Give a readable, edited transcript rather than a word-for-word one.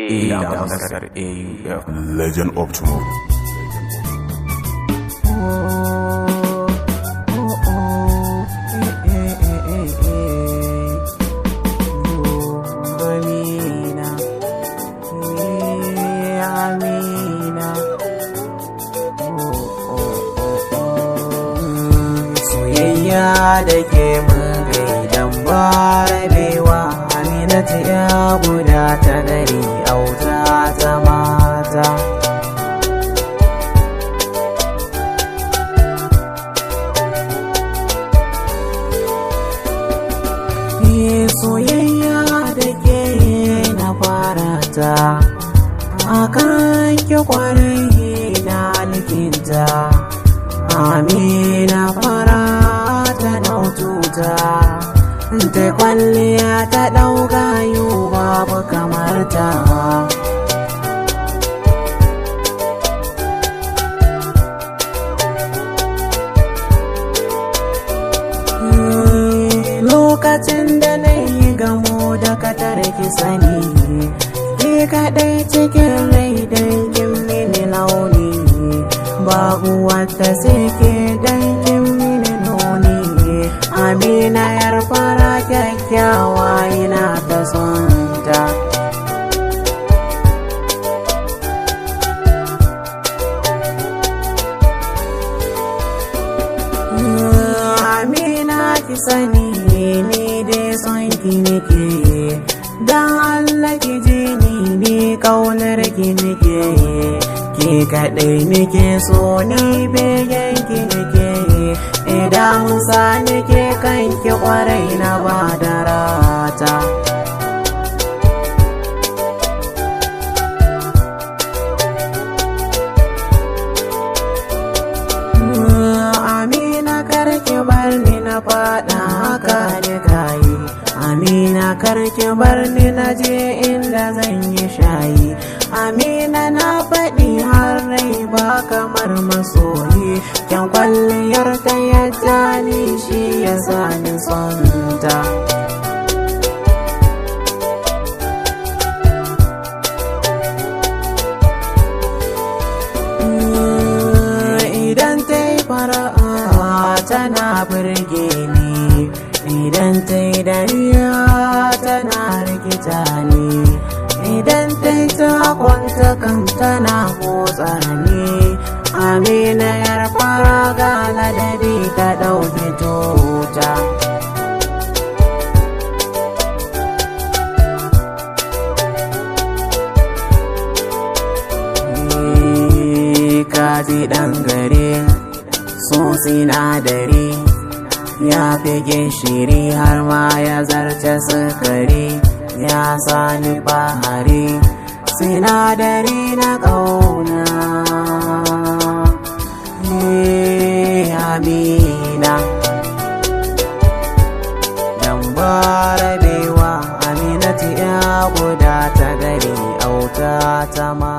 AMINA Legend of Tomorrow. Soyayya da ke mun gaidan ba rabewa, Aminatu ya guda ta gari auta ta mata. Soyayya da ke na fara ta, akan ki kwarai na likinta. Amina fara ta ɗaututa, ta kwalliya ta ɗaugayu babu kamar ta. Lokacin da na yi gamo da katar ki sani, ke kaɗai cikin rai dangin mini launi, babu wata sai ke dangin mini nuni. Amina yar fara kyakkyawa ina ta son ta. Amina ki sani ni dai son ki nake, dan Allah ki ji ni kaunar ki nake. Ki kaɗai nake so ni begen ki nake, idan sa nake kanki kwarai na ba da rata. Amina karki bar ni na faɗa haka da kayi, Amina karki bar ni na je inda zan yi shayi. Amina na faɗi har rai ba kamar masoyi, kyan kwalliyar ta yadda ni shi ya sani sonta. Idan ta yi fara'a tana burge ni, idan ta yi dariya tana rikita ni, idan ta yi takwanta kan tana motsa ni. Amina yar fara ga ladabi ta ɗauki tota. Kaji ɗan gari so sinadari, ya fi gishiri har ma ya zarce sukari, ya sani bahari sinadari na ƙauna. Amina dan ba rabewa, Aminatu ya guda ta gari auta ta ma.